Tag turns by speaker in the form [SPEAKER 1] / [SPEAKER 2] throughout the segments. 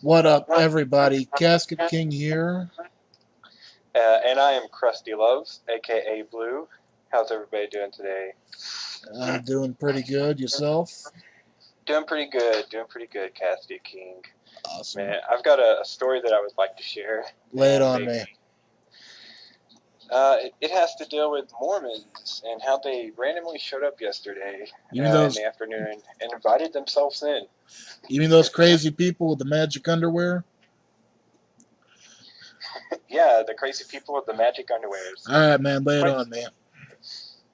[SPEAKER 1] What up, everybody? Casket King here.
[SPEAKER 2] And I am Krusty Loves, aka Blue. How's everybody doing today?
[SPEAKER 1] I'm doing pretty good. Yourself?
[SPEAKER 2] Doing pretty good, Casket King.
[SPEAKER 1] Awesome.
[SPEAKER 2] Man, I've got a story that I would like to share.
[SPEAKER 1] Lay it on me.
[SPEAKER 2] It has to deal with Mormons and how they randomly showed up yesterday
[SPEAKER 1] You
[SPEAKER 2] in
[SPEAKER 1] mean those?
[SPEAKER 2] the afternoon and invited themselves in.
[SPEAKER 1] You mean those crazy people with the magic underwear?
[SPEAKER 2] Yeah, the crazy people with the magic underwears.
[SPEAKER 1] All right, man. Lay it on me.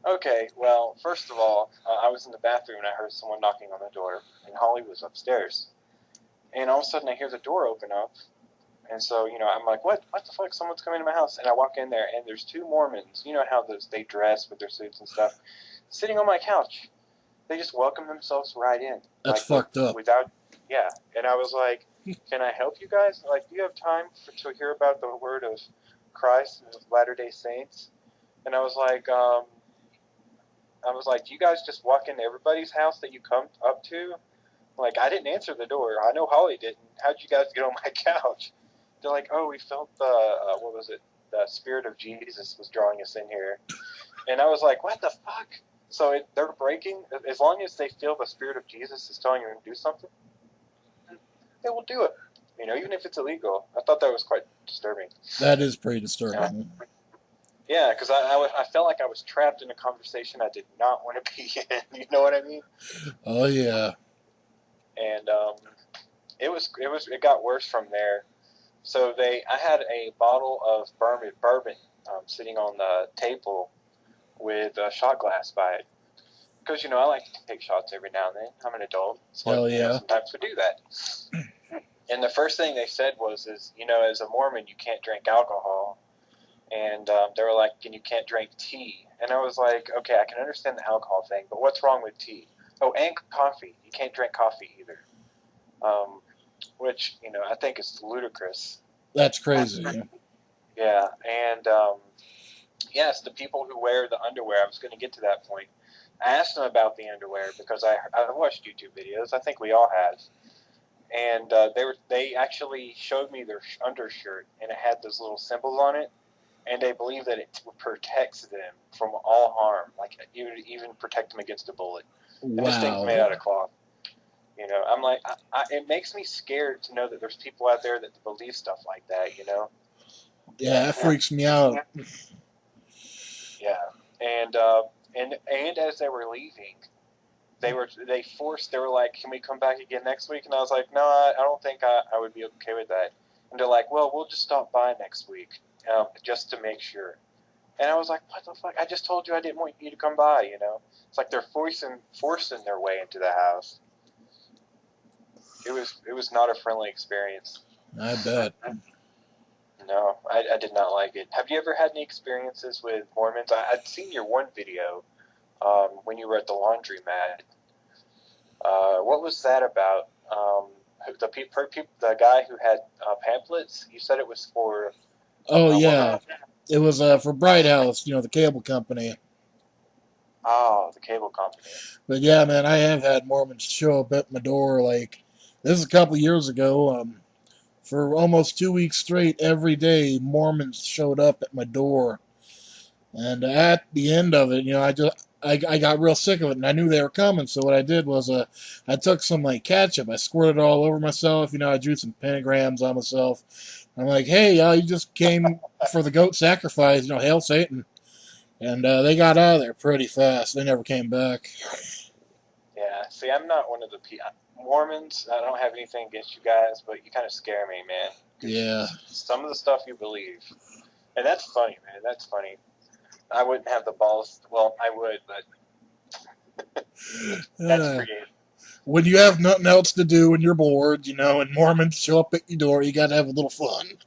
[SPEAKER 2] Okay, well, first of all, I was in the bathroom and I heard someone knocking on the door, and Holly was upstairs. And all of a sudden I hear the door open up. And so, I'm like, what the fuck? Someone's coming to my house. And I walk in there, and there's two Mormons. You know how they dress with their suits and stuff, sitting on my couch. They just welcome themselves right in.
[SPEAKER 1] That's fucked up.
[SPEAKER 2] Yeah. And I was like, can I help you guys? Like, do you have time to hear about the word of Christ and the Latter-day Saints? And I was like, do you guys just walk into everybody's house that you come up to? Like, I didn't answer the door. I know Holly didn't. How'd you guys get on my couch? They're like, oh, we felt the Spirit of Jesus was drawing us in here. And I was like, what the fuck? So they're breaking, as long as they feel the Spirit of Jesus is telling them to do something, they will do it. Even if it's illegal. I thought that was quite disturbing.
[SPEAKER 1] That is pretty disturbing.
[SPEAKER 2] Yeah, because I felt like I was trapped in a conversation I did not want to be in. You know what I mean?
[SPEAKER 1] Oh, yeah.
[SPEAKER 2] And it got worse from there. So I had a bottle of bourbon sitting on the table with a shot glass by it. Because, I like to take shots every now and then. I'm an adult. So
[SPEAKER 1] Hell yeah.
[SPEAKER 2] Sometimes we do that. And the first thing they said was, as a Mormon, you can't drink alcohol. And they were like, and you can't drink tea. And I was like, okay, I can understand the alcohol thing, but what's wrong with tea? Oh, and coffee. You can't drink coffee either. Which, I think is ludicrous.
[SPEAKER 1] That's crazy.
[SPEAKER 2] Yeah, and yes, the people who wear the underwear, I was going to get to that point. I asked them about the underwear because I watched YouTube videos. I think we all have. And they actually showed me their undershirt, and it had those little symbols on it, and they believe that it protects them from all harm. Like, it would even protect them against a bullet.
[SPEAKER 1] Wow.
[SPEAKER 2] And this thing's made out of cloth. I'm like, it makes me scared to know that there's people out there that believe stuff like that,
[SPEAKER 1] Yeah, that freaks me out.
[SPEAKER 2] Yeah, and as they were leaving, they were like, can we come back again next week? And I was like, no, I don't think I would be okay with that. And they're like, well, we'll just stop by next week, just to make sure. And I was like, what the fuck? I just told you I didn't want you to come by, It's like they're forcing their way into the house. It was not a friendly experience.
[SPEAKER 1] I bet.
[SPEAKER 2] No, I did not like it. Have you ever had any experiences with Mormons? I'd seen your one video when you were at the laundromat. What was that about? The guy who had pamphlets, you said it was for...
[SPEAKER 1] Oh, yeah. It was for Bright House, the cable company.
[SPEAKER 2] Oh, the cable company.
[SPEAKER 1] But yeah, man, I have had Mormons show up at my door. Like, this is a couple years ago. For almost 2 weeks straight, every day, Mormons showed up at my door. And at the end of it, I got real sick of it, and I knew they were coming. So what I did was, I took some ketchup, I squirted it all over myself. I drew some pentagrams on myself. I'm like, hey, y'all, you just came for the goat sacrifice. Hail Satan. And they got out of there pretty fast. They never came back.
[SPEAKER 2] Yeah, see, I'm not one of the Mormons. I don't have anything against you guys, but you kind of scare me, man.
[SPEAKER 1] Yeah.
[SPEAKER 2] Some of the stuff you believe. And that's funny, man. That's funny. I wouldn't have the balls. Well, I would, but that's creative.
[SPEAKER 1] When you have nothing else to do and you're bored, and Mormons show up at your door, you got to have a little fun.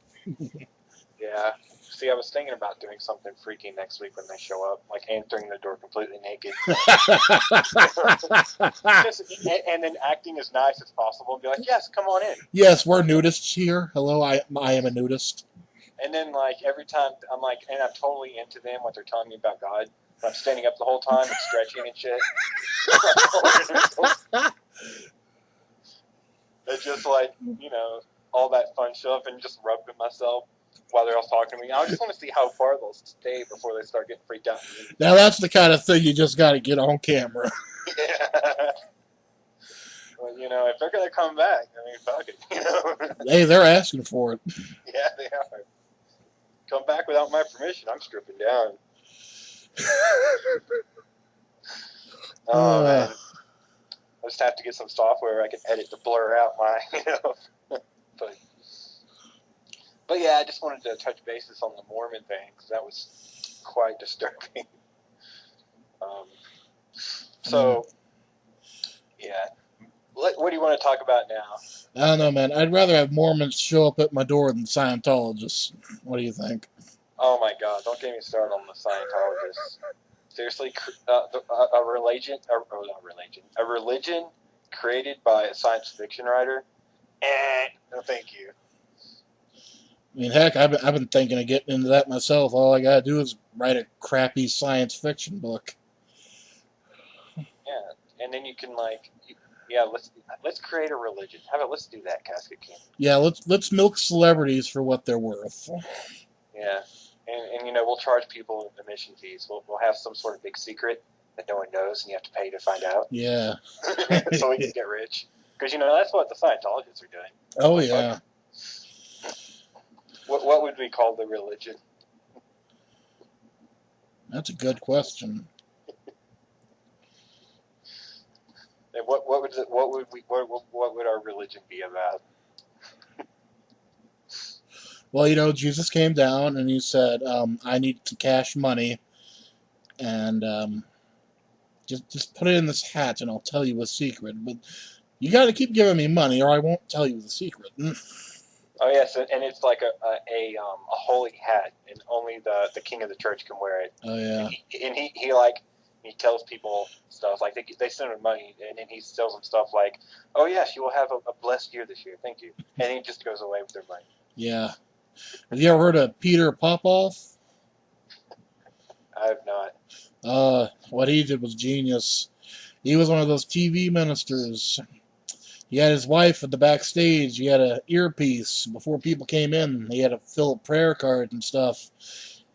[SPEAKER 2] Yeah. See, I was thinking about doing something freaky next week when they show up, like entering the door completely naked. And then acting as nice as possible and be like, yes, come on in.
[SPEAKER 1] Yes, we're nudists here. Hello, I am a nudist.
[SPEAKER 2] And then, every time, I'm like, and I'm totally into them, what they're telling me about God. I'm standing up the whole time and stretching and shit. It's just like, all that fun stuff and just rubbing myself while they're all talking to me. I just want to see how far they'll stay before they start getting freaked out.
[SPEAKER 1] Now that's the kind of thing you just got to get on camera.
[SPEAKER 2] Yeah. Well, if they're gonna come back, I mean, fuck it.
[SPEAKER 1] Hey, they're asking for it.
[SPEAKER 2] Yeah, they are. Come back without my permission, I'm stripping down. Oh man, I just have to get some software I can edit to blur out my, But yeah, I just wanted to touch bases on the Mormon thing because that was quite disturbing. So, yeah. What do you want to talk about now?
[SPEAKER 1] I don't know, man. I'd rather have Mormons show up at my door than Scientologists. What do you think?
[SPEAKER 2] Oh my God! Don't get me started on the Scientologists. Seriously, a religion created by a science fiction writer. No, thank you.
[SPEAKER 1] I mean, heck, I've been thinking of getting into that myself. All I gotta do is write a crappy science fiction book.
[SPEAKER 2] Yeah, and then you can let's create a religion. Let's do that, Casket King.
[SPEAKER 1] Yeah, let's milk celebrities for what they're worth.
[SPEAKER 2] Yeah, and we'll charge people admission fees. We'll have some sort of big secret that no one knows, and you have to pay to find out.
[SPEAKER 1] Yeah.
[SPEAKER 2] So we can get rich. Because that's what the Scientologists are doing.
[SPEAKER 1] Oh yeah.
[SPEAKER 2] What would we call the religion?
[SPEAKER 1] That's a good question.
[SPEAKER 2] And what would our religion be about?
[SPEAKER 1] Well, Jesus came down and he said, "I need some cash money, and just put it in this hat, and I'll tell you a secret. But you got to keep giving me money, or I won't tell you the secret."
[SPEAKER 2] Oh yes, and it's like a holy hat, and only the king of the church can wear it.
[SPEAKER 1] Oh yeah.
[SPEAKER 2] And he tells people stuff like they send him money, and then he tells them stuff like, "Oh yes, you will have a blessed year this year. Thank you," and he just goes away with their money.
[SPEAKER 1] Yeah. Have you ever heard of Peter Popoff?
[SPEAKER 2] I have not.
[SPEAKER 1] What he did was genius. He was one of those TV ministers. He had his wife at the backstage. He had an earpiece before people came in. He had to fill up prayer cards and stuff.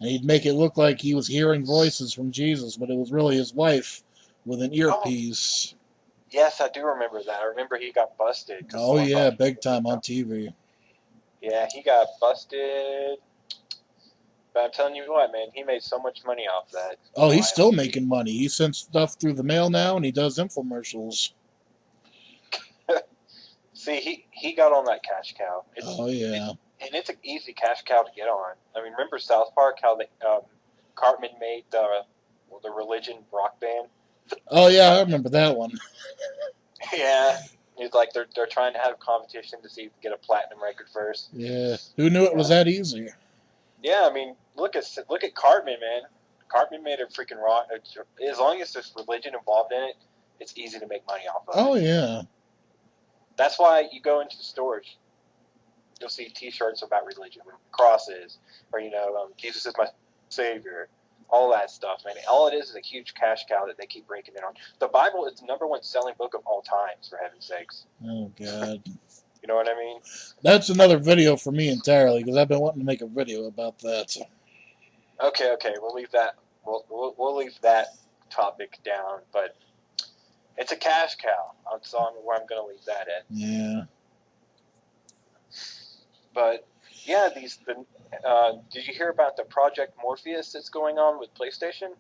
[SPEAKER 1] And he'd make it look like he was hearing voices from Jesus, but it was really his wife with an earpiece.
[SPEAKER 2] Oh, yes, I do remember that. I remember he got busted.
[SPEAKER 1] Oh, yeah, big time on TV.
[SPEAKER 2] Yeah, he got busted. But I'm telling you what, man, he made so much money off that.
[SPEAKER 1] Oh, he's still making money. He sends stuff through the mail now, and he does infomercials.
[SPEAKER 2] See, he got on that cash cow.
[SPEAKER 1] Oh, yeah.
[SPEAKER 2] And it's an easy cash cow to get on. I mean, remember South Park, how Cartman made the religion rock band?
[SPEAKER 1] Oh, yeah, I remember that one.
[SPEAKER 2] Yeah. It's like they're trying to have a competition to see if they get a platinum record first.
[SPEAKER 1] Yeah. Who knew it was that easy?
[SPEAKER 2] Yeah, I mean, look at Cartman, man. Cartman made a freaking rock. As long as there's religion involved in it, it's easy to make money off of it.
[SPEAKER 1] Oh, yeah.
[SPEAKER 2] That's why you go into the stores, you'll see T-shirts about religion, crosses, or Jesus is my savior, all that stuff, man. All it is a huge cash cow that they keep breaking in on. The Bible is the #1 selling book of all times, for heaven's sakes.
[SPEAKER 1] Oh God.
[SPEAKER 2] You know what I mean?
[SPEAKER 1] That's another video for me entirely because I've been wanting to make a video about that.
[SPEAKER 2] Okay, we'll leave that. We'll leave that topic down, but it's a cash cow. That's where I'm going to leave that at.
[SPEAKER 1] Yeah.
[SPEAKER 2] But yeah, did you hear about the Project Morpheus that's going on with PlayStation?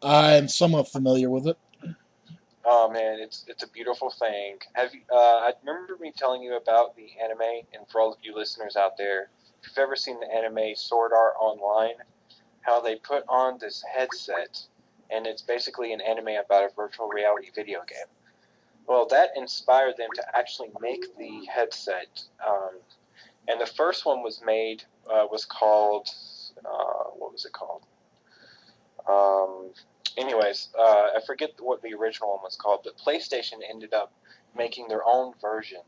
[SPEAKER 1] I'm somewhat familiar with it.
[SPEAKER 2] Oh man, it's a beautiful thing. Have you? I remember me telling you about the anime, and for all of you listeners out there, if you've ever seen the anime Sword Art Online, how they put on this headset, and it's basically an anime about a virtual reality video game. Well, that inspired them to actually make the headset. And the first one was made, was called, what was it called? I forget what the original one was called, but PlayStation ended up making their own version,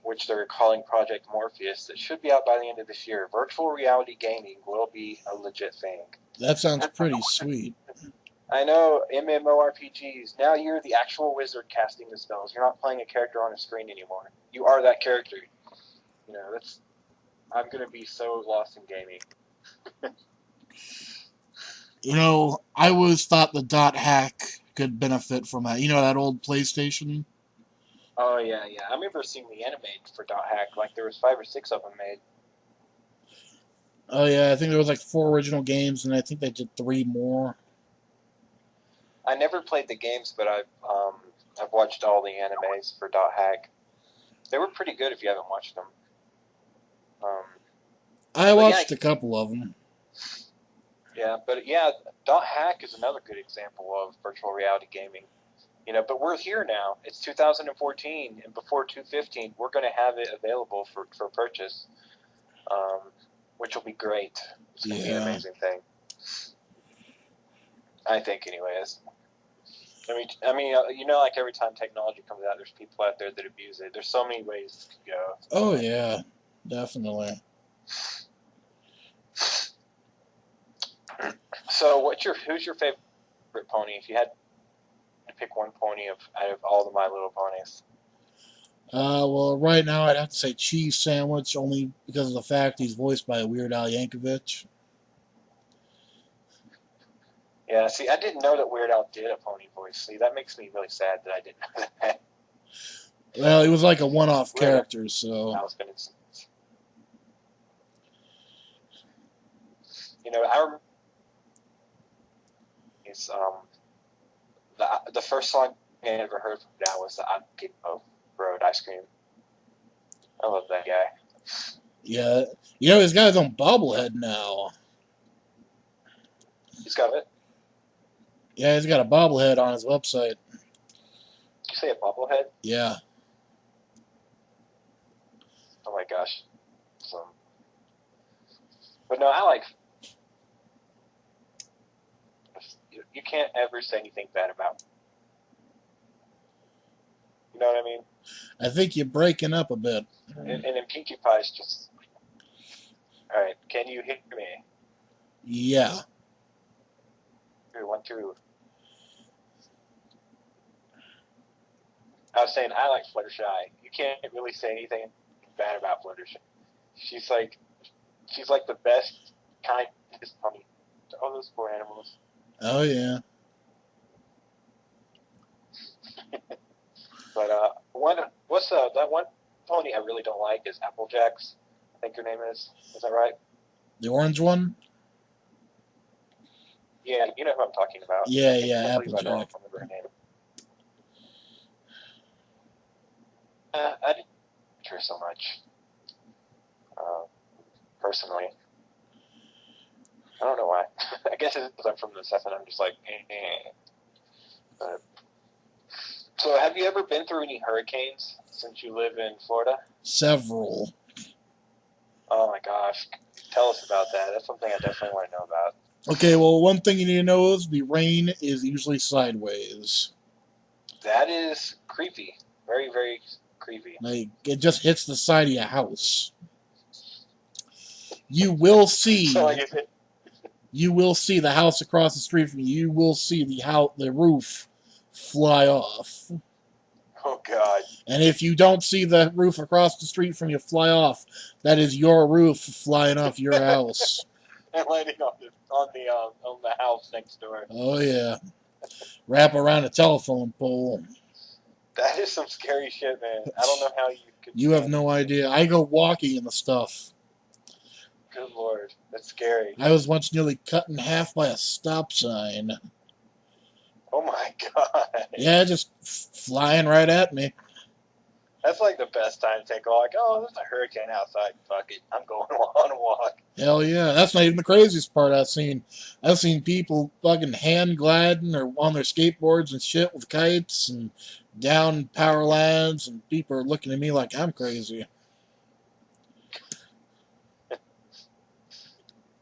[SPEAKER 2] which they're calling Project Morpheus, that should be out by the end of this year. Virtual reality gaming will be a legit thing.
[SPEAKER 1] That sounds pretty sweet.
[SPEAKER 2] I know, MMORPGs. Now you're the actual wizard casting the spells. You're not playing a character on a screen anymore. you are that character. You know, that's. I'm gonna be so lost in gaming.
[SPEAKER 1] You know, I always thought the dot hack could benefit from that. You know, that old PlayStation?
[SPEAKER 2] Oh yeah. I remember seeing the anime for Dot Hack. Like there was 5 or 6 of them made.
[SPEAKER 1] Oh, yeah, I think there was like 4 original games, and I think they did 3 more.
[SPEAKER 2] I never played the games, but I've watched all the animes for Dot Hack. They were pretty good if you haven't watched them.
[SPEAKER 1] I
[SPEAKER 2] But
[SPEAKER 1] watched a couple of them.
[SPEAKER 2] yeah, Dot Hack is another good example of virtual reality gaming. You know, but we're here now. It's 2014, and before 2015, we're going to have it available for purchase, which will be great. It's going to be an amazing thing. I think, anyways. I mean, you know, like every time technology comes out, there's people out there that abuse it. There's so many ways to go.
[SPEAKER 1] Oh yeah, definitely.
[SPEAKER 2] So, who's your favorite pony? If you had to pick one pony out of all the My Little Ponies.
[SPEAKER 1] Well, right now I'd have to say Cheese Sandwich, only because of the fact he's voiced by Weird Al Yankovic.
[SPEAKER 2] Yeah, see, I didn't know that Weird Al did a pony voice. See, that makes me really sad that I didn't know that.
[SPEAKER 1] Well, he was like a one-off character, so.
[SPEAKER 2] I was gonna. You know, I remember the first song I ever heard from Dad was the Gizmo Road Ice Cream. I love that guy.
[SPEAKER 1] Yeah, you know, he's got his own bobblehead now.
[SPEAKER 2] He's got it?
[SPEAKER 1] Yeah, he's got a bobblehead on his website.
[SPEAKER 2] Did you say a bobblehead?
[SPEAKER 1] Yeah.
[SPEAKER 2] Oh my gosh. But no, I like. You can't ever say anything bad about. You know what I mean?
[SPEAKER 1] I think you're breaking up a bit.
[SPEAKER 2] And in Pinkie Pie's just. All right, can you hear me?
[SPEAKER 1] Yeah.
[SPEAKER 2] 3, 1, 2. I was saying I like Fluttershy. You can't really say anything bad about Fluttershy. She's like the best kindest pony. Oh, those poor animals.
[SPEAKER 1] Oh yeah.
[SPEAKER 2] But that one pony I really don't like is Applejack's. I think her name is. Is that right?
[SPEAKER 1] The orange one?
[SPEAKER 2] Yeah, you know who I'm talking about.
[SPEAKER 1] Yeah,
[SPEAKER 2] I don't
[SPEAKER 1] Applejack.
[SPEAKER 2] remember her name. I didn't care so much. Personally. I don't know why. I guess it's because I'm from the South and I'm just like, So have you ever been through any hurricanes since you live in Florida?
[SPEAKER 1] Several.
[SPEAKER 2] Oh my gosh. Tell us about that. That's something I definitely want to know about.
[SPEAKER 1] Okay, well, one thing you need to know is the rain is usually sideways.
[SPEAKER 2] That is creepy. Very, very creepy.
[SPEAKER 1] Like, it just hits the side of your house. You will see. You will see the house across the street from you. You will see the roof fly off.
[SPEAKER 2] Oh God!
[SPEAKER 1] And if you don't see the roof across the street from you fly off, that is your roof flying off your house.
[SPEAKER 2] And landing on the house next door.
[SPEAKER 1] Oh yeah, wrap around a telephone pole.
[SPEAKER 2] That is some scary shit, man. I don't know how you could.
[SPEAKER 1] You have no idea. I go walking in the stuff.
[SPEAKER 2] Good Lord, that's scary.
[SPEAKER 1] I was once nearly cut in half by a stop sign.
[SPEAKER 2] Oh my God.
[SPEAKER 1] Yeah, just flying right at me.
[SPEAKER 2] That's like the best time to take a walk. Oh, there's a hurricane outside. Fuck it. I'm going on a walk.
[SPEAKER 1] Hell yeah. That's not even the craziest part I've seen. I've seen people fucking hand gliding or on their skateboards and shit with kites and down power lines, and people are looking at me like I'm crazy.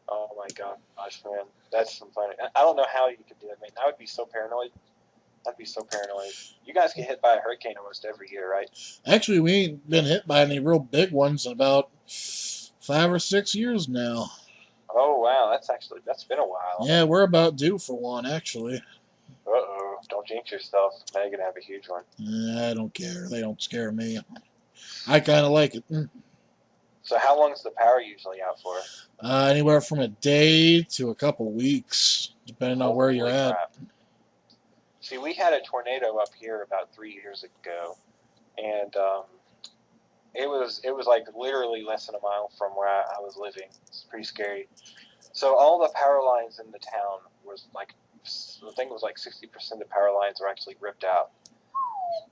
[SPEAKER 2] Oh my gosh, man. That's some funny. I don't know how you could do that, man. I would be so paranoid. I'd be so paranoid. You guys get hit by a hurricane almost every year, right?
[SPEAKER 1] Actually, we ain't been hit by any real big ones in about 5 or 6 years now.
[SPEAKER 2] Oh wow, that's been a while.
[SPEAKER 1] Yeah, we're about due for one, actually.
[SPEAKER 2] Uh-oh, don't jinx yourself. Now you're gonna have a huge one.
[SPEAKER 1] I don't care. They don't scare me. I kind of like it.
[SPEAKER 2] So how long is the power usually out for?
[SPEAKER 1] Anywhere from a day to a couple weeks, depending on where you're
[SPEAKER 2] Holy
[SPEAKER 1] at.
[SPEAKER 2] crap. See, we had a tornado up here about 3 years ago, and it was like literally less than a mile from where I was living. It's pretty scary. So all the power lines in the town was like, the thing was like 60% of the power lines were actually ripped out.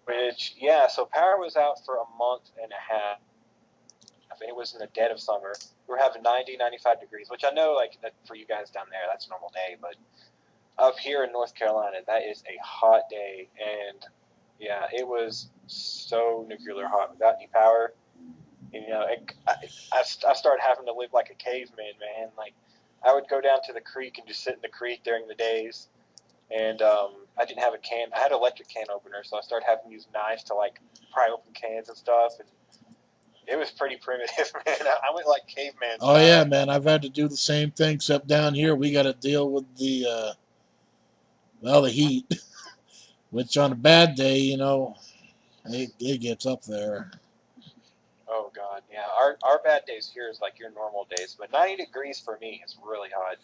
[SPEAKER 2] Which, yeah, so power was out for a month and a half, and it was in the dead of summer. We were having 90, 95 degrees, which I know, like, that for you guys down there, that's a normal day, but up here in North Carolina, that is a hot day, and yeah, it was so nuclear hot without any power. You know, I started having to live like a caveman, man. Like, I would go down to the creek and just sit in the creek during the days, and I didn't have a can. I had an electric can opener, so I started having to use knives to like pry open cans and stuff, and it was pretty primitive, man. I went like caveman
[SPEAKER 1] Oh yeah,
[SPEAKER 2] style.
[SPEAKER 1] man, I've had to do the same thing, except down here we got to deal with the heat, which on a bad day, it gets up there.
[SPEAKER 2] Oh god, yeah. Our bad days here is like your normal days, but 90 degrees for me is really hot.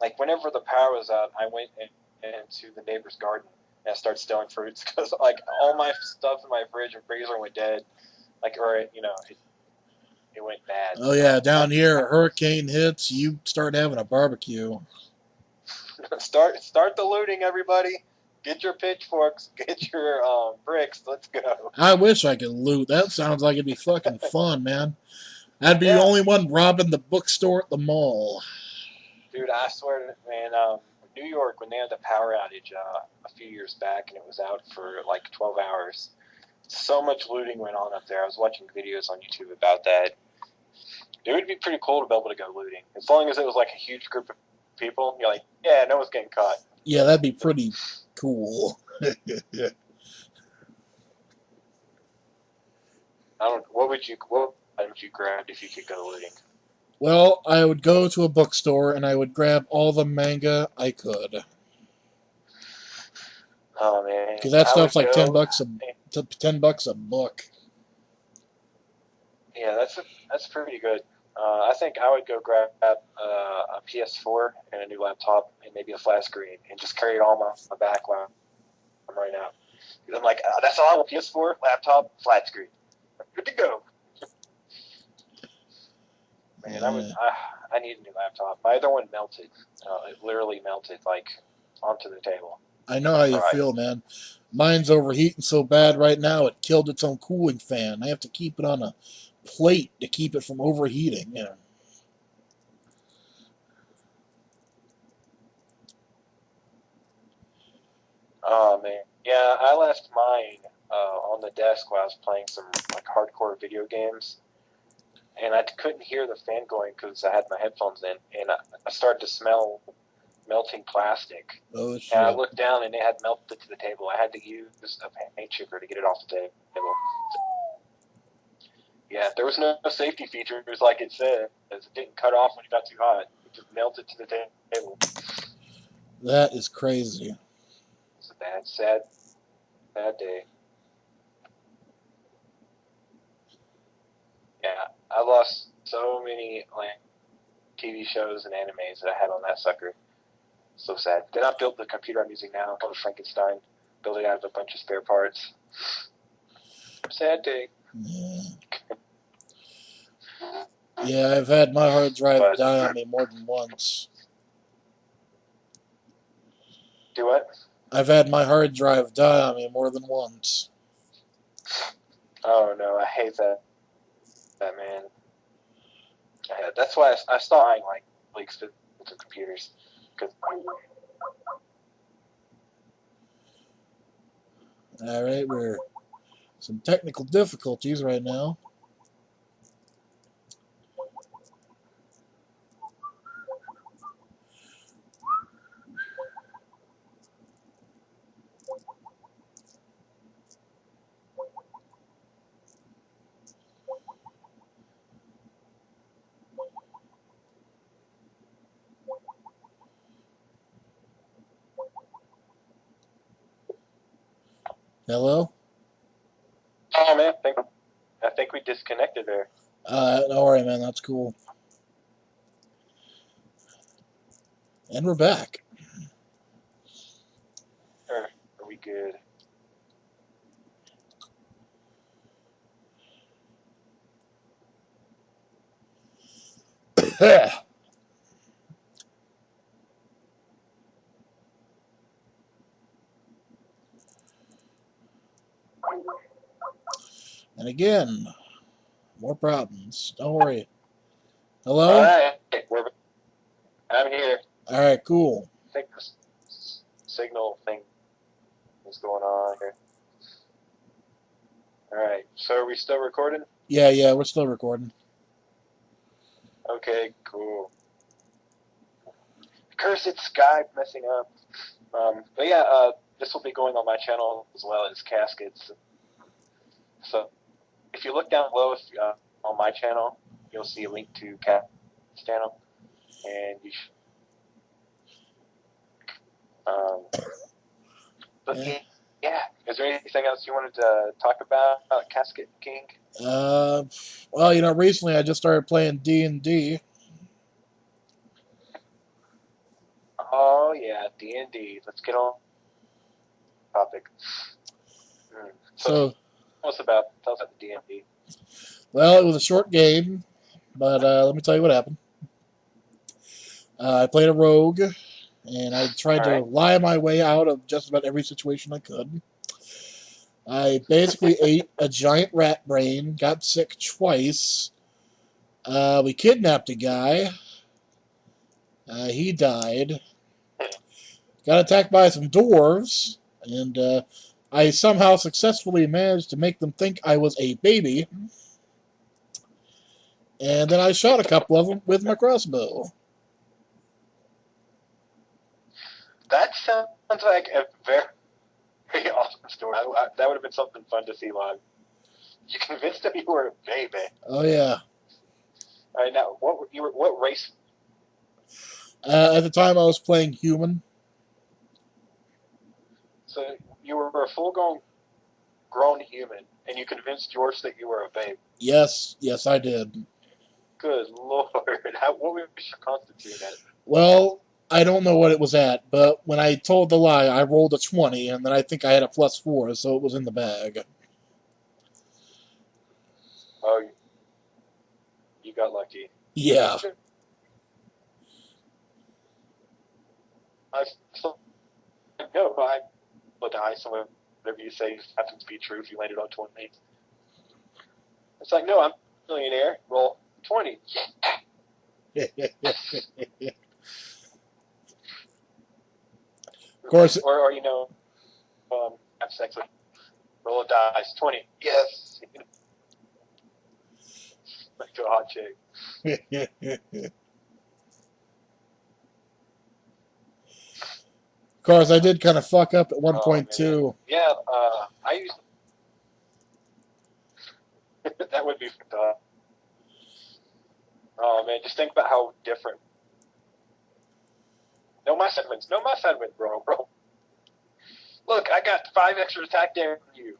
[SPEAKER 2] Like whenever the power was out, I went into the neighbor's garden and I started stealing fruits because like all my stuff in my fridge and freezer went dead. Like, or it went bad.
[SPEAKER 1] Oh yeah,
[SPEAKER 2] So
[SPEAKER 1] down here, a hurricane hits, you start having a barbecue.
[SPEAKER 2] start the looting, everybody. Get your pitchforks, get your bricks. Let's go.
[SPEAKER 1] I wish I could loot. That sounds like it'd be fucking fun, man. I'd be the
[SPEAKER 2] Yeah,
[SPEAKER 1] only one robbing the bookstore at the mall.
[SPEAKER 2] dude, I swear, man. New York, when they had the power outage a few years back, and it was out for like 12 hours. So much looting went on up there. I was watching videos on YouTube about that. It would be pretty cool to be able to go looting, as long as it was like a huge group of people. You're like, yeah, no one's getting caught.
[SPEAKER 1] Yeah, that'd be pretty cool.
[SPEAKER 2] I don't. What would you grab if you could go looting?
[SPEAKER 1] Well, I would go to a bookstore and I would grab all the manga I could.
[SPEAKER 2] Oh man,
[SPEAKER 1] Because that
[SPEAKER 2] I
[SPEAKER 1] stuff's
[SPEAKER 2] would
[SPEAKER 1] like
[SPEAKER 2] go.
[SPEAKER 1] $10 a book.
[SPEAKER 2] Yeah, that's pretty good. I think I would go grab a PS4 and a new laptop and maybe a flat screen and just carry it all on my back while I'm right now. Because I'm like, that's all I want: PS4, laptop, flat screen. I'm good to go. Man,
[SPEAKER 1] Yeah.
[SPEAKER 2] I need a new laptop. My other one melted. It literally melted like onto the table.
[SPEAKER 1] I know
[SPEAKER 2] I
[SPEAKER 1] how you
[SPEAKER 2] cried.
[SPEAKER 1] feel, man. Mine's overheating so bad right now it killed its own cooling fan. I have to keep it on a plate to keep it from overheating. Yeah.
[SPEAKER 2] Oh man, yeah. I left mine on the desk while I was playing some like hardcore video games, and I couldn't hear the fan going because I had my headphones in, and I started to smell melting plastic.
[SPEAKER 1] Oh
[SPEAKER 2] And I
[SPEAKER 1] shit.
[SPEAKER 2] looked down, and it had melted to the table. I had to use a paint chipper to get it off the table. Yeah, there was no safety features like it said, as it didn't cut off when it got too hot. It just melted to the table.
[SPEAKER 1] That is crazy.
[SPEAKER 2] It's a sad, bad day. Yeah, I lost so many like TV shows and animes that I had on that sucker. So sad. Then I built the computer I'm using now called Frankenstein. Built it out of a bunch of spare parts. Sad day.
[SPEAKER 1] Yeah. Yeah, I've had my hard drive
[SPEAKER 2] But
[SPEAKER 1] die on me more than once.
[SPEAKER 2] do what?
[SPEAKER 1] I've had my hard drive die on me more than once.
[SPEAKER 2] Oh no, I hate that man. That's why I stopped buying like expensive computers. Cause
[SPEAKER 1] Alright, we're some technical difficulties right now. Hello?
[SPEAKER 2] oh man, I think we disconnected there.
[SPEAKER 1] Alright, man, that's cool. And we're back.
[SPEAKER 2] Are we good?
[SPEAKER 1] And again, more problems. Don't worry. Hello?
[SPEAKER 2] Alright, I'm here.
[SPEAKER 1] Alright, cool.
[SPEAKER 2] I think this signal thing is going on here. Alright, so are we still recording?
[SPEAKER 1] Yeah, we're still recording.
[SPEAKER 2] Okay, cool. Cursed Skype messing up. But yeah, this will be going on my channel as well as Caskets. So if you look down below on my channel, you'll see a link to Caskets' channel, and you should. But yeah, is there anything else you wanted to talk about Casket King?
[SPEAKER 1] Well, recently I just started playing D&D.
[SPEAKER 2] Oh yeah, D&D. Let's get on topic. So tell us about the D&D.
[SPEAKER 1] Well, it was a short game, but let me tell you what happened. I played a rogue, and I tried to lie my way out of just about every situation I could. I basically ate a giant rat brain, got sick twice. We kidnapped a guy. He died. Got attacked by some dwarves, and I somehow successfully managed to make them think I was a baby. And then I shot a couple of them with my crossbow.
[SPEAKER 2] That sounds like a very awesome story. That would have been something fun to see live. You convinced them you were a baby.
[SPEAKER 1] Oh yeah.
[SPEAKER 2] All right, now what race?
[SPEAKER 1] At the time, I was playing human.
[SPEAKER 2] So you were a full-grown human, and you convinced George that you were a babe.
[SPEAKER 1] Yes, I did.
[SPEAKER 2] Good Lord, what was your constitution at?
[SPEAKER 1] Well, I don't know what it was at, but when I told the lie, I rolled a 20, and then I think I had a +4, so it was in the bag.
[SPEAKER 2] Oh, you got lucky.
[SPEAKER 1] Yeah.
[SPEAKER 2] I will die, so whatever you say happens to be true if you landed on 20. It's like, no, I'm a millionaire. Roll 20.
[SPEAKER 1] Of course.
[SPEAKER 2] Or have sex with. Roll a dice. 20. Yes. Like a hot chick.
[SPEAKER 1] Of course, I did kind of fuck up at one point, too.
[SPEAKER 2] Yeah, I used. That would be fucked up. Oh, man, just think about how different. No, my sentiments, bro. Look, I got 5 extra attack damage from you.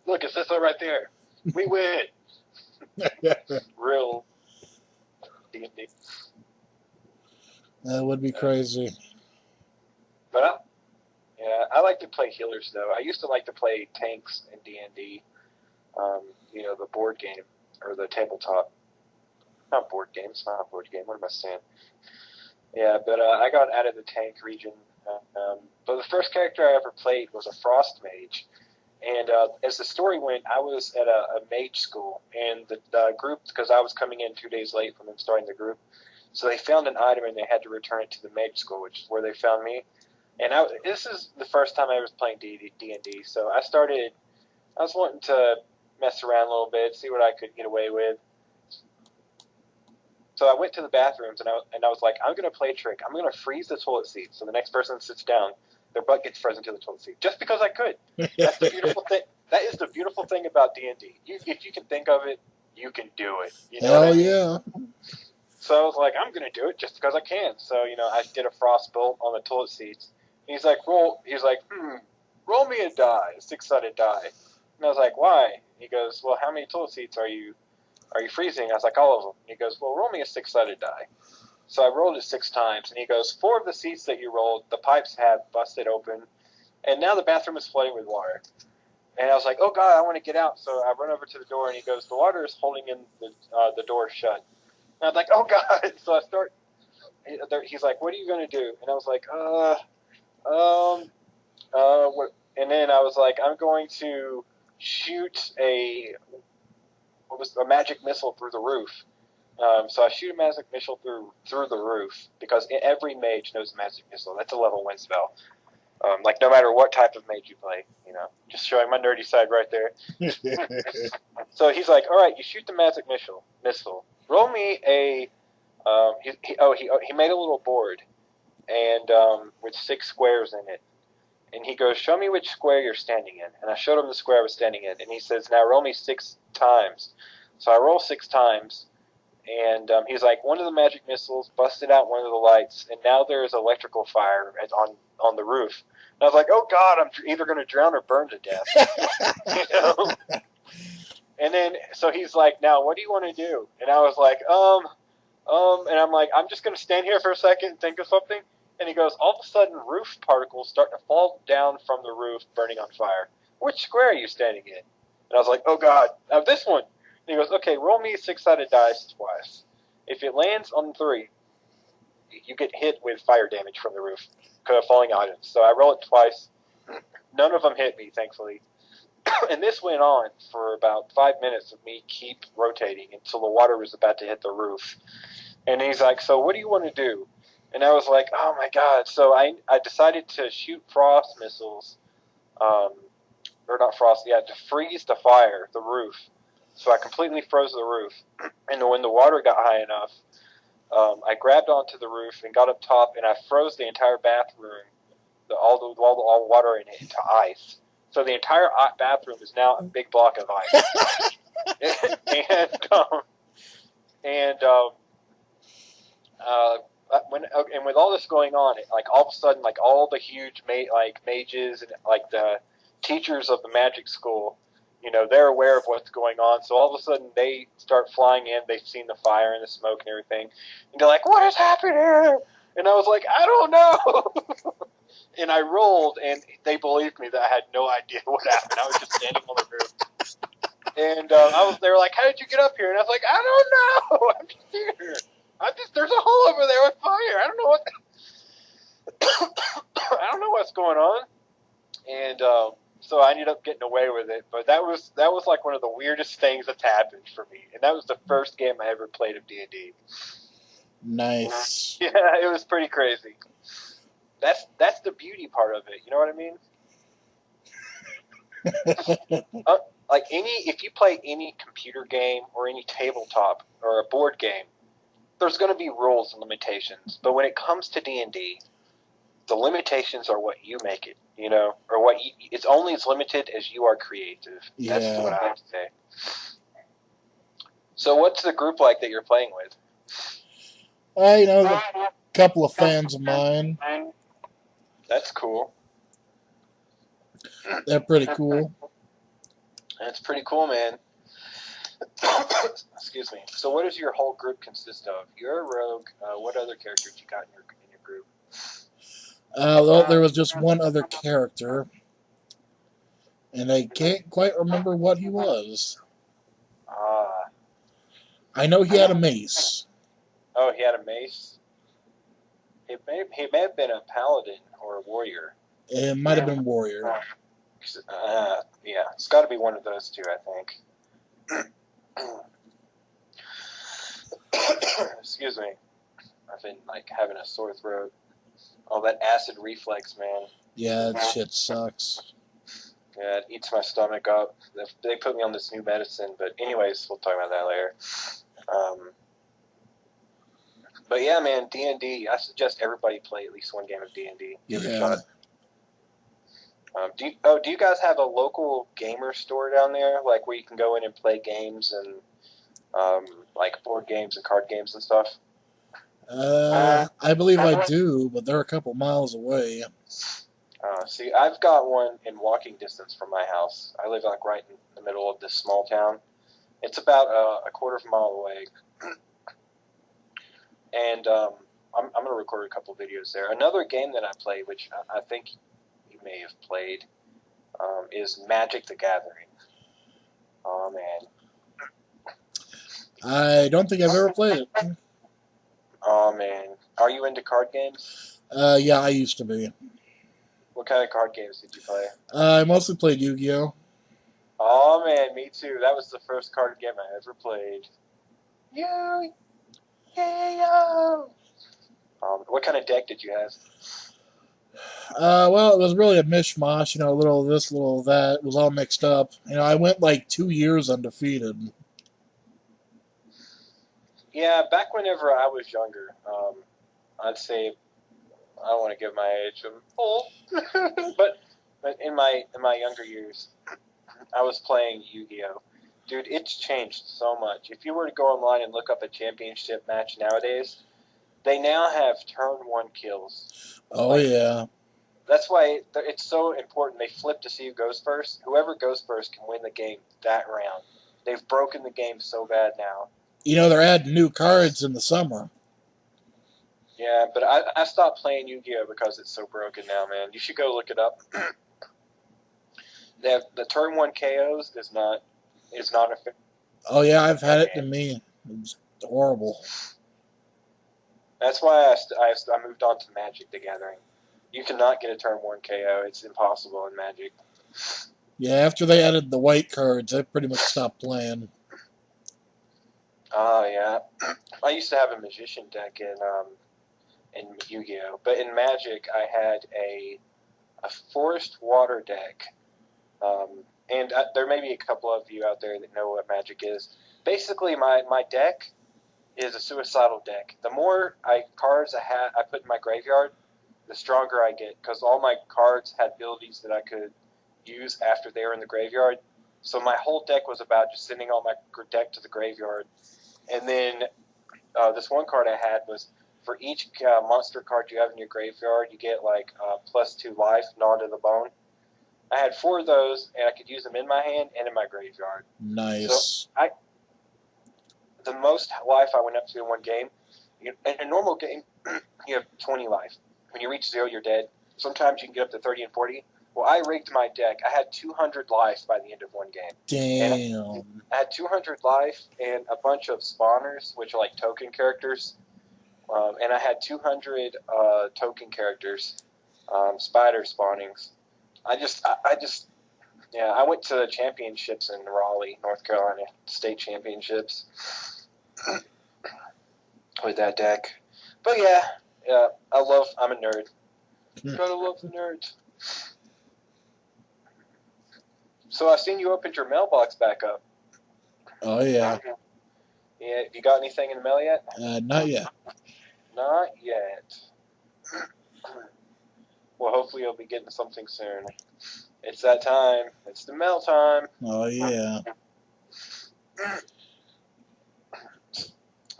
[SPEAKER 2] Look, it says so right there. We win. Real D&D.
[SPEAKER 1] That would be crazy.
[SPEAKER 2] But I like to play healers though. I used to like to play tanks in D&D. The board game or the tabletop. Not board game. It's not a board game. What am I saying? Yeah, but I got out of the tank region. But the first character I ever played was a frost mage. And as the story went, I was at a mage school, and the group, because I was coming in 2 days late from them starting the group, so they found an item and they had to return it to the mage school, which is where they found me. And this is the first time I was playing D&D, so I was wanting to mess around a little bit, see what I could get away with. So I went to the bathrooms, and I was like, I'm going to play a trick. I'm going to freeze the toilet seat, so the next person sits down, their butt gets frozen to the toilet seat, just because I could. That's the beautiful thing. That is the beautiful thing about D&D. If you can think of it, you can do it. You know what I mean?
[SPEAKER 1] Yeah.
[SPEAKER 2] So I was like, I'm going to do it just because I can. So, I did a frost bolt on the toilet seats. And he's like, roll me a die, a 6-sided die. And I was like, why? He goes, well, how many toilet seats are you freezing? I was like, all of them. And he goes, well, roll me a 6-sided die. So I rolled it 6 times, and he goes, 4 of the seats that you rolled, the pipes have busted open, and now the bathroom is flooding with water. And I was like, oh, God, I want to get out. So I run over to the door, and he goes, the water is holding in the door shut. And I was like, oh, God. So I start, he's like, what are you going to do? And I was like, what? And then I was like, I'm going to shoot a magic missile through the roof. So I shoot a magic missile through the roof, because every mage knows a magic missile. That's a level 1 spell. Like, no matter what type of mage you play, just showing my nerdy side right there. So he's like, all right, you shoot the magic missile. Roll me a, he made a little board, and with 6 squares in it. And he goes, show me which square you're standing in. And I showed him the square I was standing in. And he says, now roll me 6 times. So I roll 6 times. And he's like, one of the magic missiles busted out one of the lights. And now there's electrical fire on the roof. And I was like, oh, God, I'm either going to drown or burn to death. And then, so he's like, now, what do you want to do? And I was like, and I'm like, I'm just going to stand here for a second and think of something. And he goes, all of a sudden, roof particles start to fall down from the roof, burning on fire. Which square are you standing in? And I was like, oh, God, this one. And he goes, okay, roll me 6-sided dice twice. If it lands on 3, you get hit with fire damage from the roof, falling items. So I roll it twice. None of them hit me, thankfully. And this went on for about 5 minutes of me keep rotating until the water was about to hit the roof. And he's like, so what do you want to do? And I was like, oh, my God. So I decided to shoot frost missiles, or not frost, to freeze the fire, the roof. So I completely froze the roof. And when the water got high enough, I grabbed onto the roof and got up top, and I froze the entire bathroom, all the water in it, into ice. So the entire bathroom is now a big block of ice. And with all this going on, all of a sudden, all the huge mages and the teachers of the magic school, they're aware of what's going on. So all of a sudden, they start flying in. They've seen the fire and the smoke and everything, and they're like, "What has happened here?" And I was like, "I don't know." And I rolled, and they believed me that I had no idea what happened. I was just standing on the roof, and they were like, "How did you get up here?" And I was like, "I don't know. I'm just here. There's a hole over there with fire. I don't know I don't know what's going on." And so I ended up getting away with it. But that was like one of the weirdest things that's happened for me. And that was the first game I ever played of D&D.
[SPEAKER 1] Nice.
[SPEAKER 2] Yeah, it was pretty crazy. That's the beauty part of it. You know what I mean? If you play any computer game or any tabletop or a board game, there's going to be rules and limitations. But when it comes to D&D, the limitations are what you make it, or it's only as limited as you are creative.
[SPEAKER 1] Yeah.
[SPEAKER 2] That's what I have to say. So what's the group like that you're playing with?
[SPEAKER 1] A couple of fans of mine.
[SPEAKER 2] That's cool.
[SPEAKER 1] They're pretty cool.
[SPEAKER 2] That's pretty cool, man. Excuse me. So what does your whole group consist of? You're a rogue. What other characters you got in your group?
[SPEAKER 1] Well, there was just one other character, and I can't quite remember what he was. I know he had a mace.
[SPEAKER 2] Oh, he had a mace? He may have been a paladin or a warrior.
[SPEAKER 1] It might have been warrior.
[SPEAKER 2] Yeah, it's got to be one of those two, I think. Excuse me. I've been having a sore throat. Oh, that acid reflex, man.
[SPEAKER 1] Yeah, that shit sucks.
[SPEAKER 2] Yeah, it eats my stomach up. They put me on this new medicine, but anyways, we'll talk about that later. But yeah, man, D&D. I suggest everybody play at least one game of D&D. Give it a shot. Do you guys have a local gamer store down there, where you can go in and play games and board games and card games and stuff?
[SPEAKER 1] I believe I do, but they're a couple miles away.
[SPEAKER 2] See, I've got one in walking distance from my house. I live like right in the middle of this small town. It's about a quarter of a mile away, and I'm going to record a couple videos there. Another game that I play, which I think you may have played, is Magic the Gathering. Oh man.
[SPEAKER 1] I don't think I've ever played it.
[SPEAKER 2] Oh man. Are you into card games?
[SPEAKER 1] Yeah, I used to be.
[SPEAKER 2] What kind of card games did you play?
[SPEAKER 1] I mostly played Yu-Gi-Oh.
[SPEAKER 2] Oh man, me too. That was the first card game I ever played. Yu-Gi-Oh! What kind of deck did you have?
[SPEAKER 1] Well, it was really a mishmash. A little of this, little of that. It was all mixed up. I went like 2 years undefeated.
[SPEAKER 2] Yeah, back whenever I was younger, I'd say I don't want to give my age. I'm old, but in my younger years, I was playing Yu-Gi-Oh. Dude, it's changed so much. If you were to go online and look up a championship match nowadays, they now have turn one kills.
[SPEAKER 1] Oh
[SPEAKER 2] Like,
[SPEAKER 1] yeah.
[SPEAKER 2] that's why it's so important. They flip to see who goes first. Whoever goes first can win the game that round. They've broken the game so bad now.
[SPEAKER 1] They're adding new cards in the summer.
[SPEAKER 2] Yeah, but I stopped playing Yu-Gi-Oh because it's so broken now, man. You should go look it up. The turn one KOs is not a fair
[SPEAKER 1] Oh yeah, I've had it to
[SPEAKER 2] game.
[SPEAKER 1] me. It's horrible.
[SPEAKER 2] That's why I moved on to Magic the Gathering. You cannot get a turn one KO. It's impossible in Magic.
[SPEAKER 1] Yeah, after they added the white cards, I pretty much stopped playing.
[SPEAKER 2] Oh yeah, I used to have a magician deck in Yu-Gi-Oh, but in Magic I had a forest water deck. And there may be a couple of you out there that know what Magic is. Basically, my deck is a suicidal deck. The more cards I put in my graveyard, the stronger I get, because all my cards had abilities that I could use after they were in the graveyard. So my whole deck was about just sending all my deck to the graveyard. And then this one card I had was for each monster card you have in your graveyard, you get like +2 life, gnaw to the bone. I had 4 of those, and I could use them in my hand and in my graveyard.
[SPEAKER 1] Nice.
[SPEAKER 2] So the most life I went up to in one game, in a normal game, you have 20 life. When you reach 0, you're dead. Sometimes you can get up to 30 and 40. Well, I rigged my deck. I had 200 life by the end of one game.
[SPEAKER 1] Damn.
[SPEAKER 2] And I had 200 life and a bunch of spawners, which are like token characters. And I had 200 token characters, spider spawnings. I went to the championships in Raleigh, North Carolina, state championships with that deck. But yeah, I'm a nerd. Gotta love the nerds. So I've seen you opened your mailbox back up.
[SPEAKER 1] Oh yeah.
[SPEAKER 2] Yeah, you got anything in the mail yet?
[SPEAKER 1] Not yet.
[SPEAKER 2] Not yet. Well, hopefully you'll be getting something soon. It's that time. It's the mail time.
[SPEAKER 1] Oh yeah.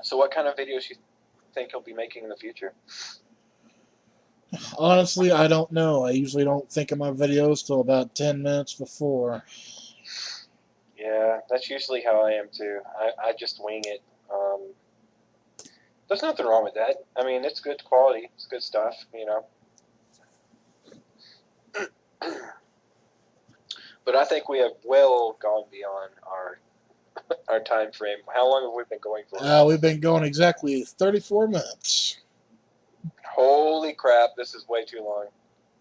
[SPEAKER 2] So what kind of videos you think you'll be making in the future?
[SPEAKER 1] Honestly, I don't know. I usually don't think of my videos till about 10 minutes before.
[SPEAKER 2] Yeah, that's usually how I am too. I just wing it. There's nothing wrong with that. I mean, it's good quality. It's good stuff, you know. But I think we have well gone beyond our time frame. How long have we been going for?
[SPEAKER 1] We've been going exactly 34 minutes.
[SPEAKER 2] Holy crap, this is way too long.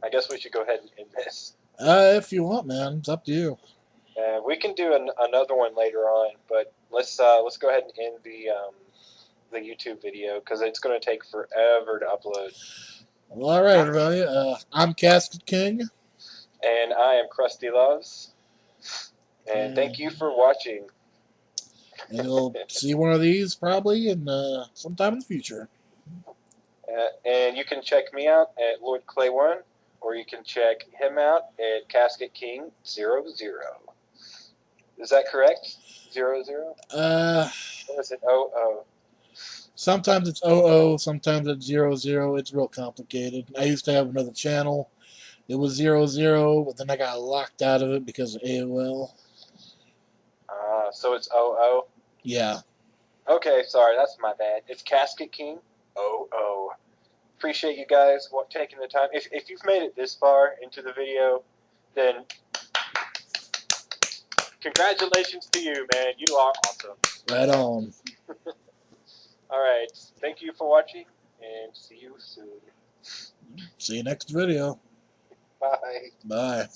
[SPEAKER 2] I guess we should go ahead and end this.
[SPEAKER 1] If you want, man. It's up to you.
[SPEAKER 2] We can do another one later on, but let's go ahead and end the YouTube video because it's going to take forever to upload.
[SPEAKER 1] Well, all right, everybody. I'm Casket King.
[SPEAKER 2] And I am Krusty Loves. And thank you for watching.
[SPEAKER 1] And you'll see one of these probably in sometime in the future.
[SPEAKER 2] And you can check me out at Lord Clay 1, or you can check him out at Casket King 00. Is that correct? 00? Or is it 00?
[SPEAKER 1] Sometimes it's 00, sometimes it's 00. It's real complicated. I used to have another channel, It was 00, but then I got locked out of it because of AOL.
[SPEAKER 2] So it's OO.
[SPEAKER 1] Yeah.
[SPEAKER 2] Okay, sorry, that's my bad. It's Casket King. OO. Appreciate you guys taking the time. If you've made it this far into the video, then congratulations to you, man. You are awesome.
[SPEAKER 1] Right on.
[SPEAKER 2] All right. Thank you for watching, and see you soon.
[SPEAKER 1] See you next video.
[SPEAKER 2] Bye.
[SPEAKER 1] Bye.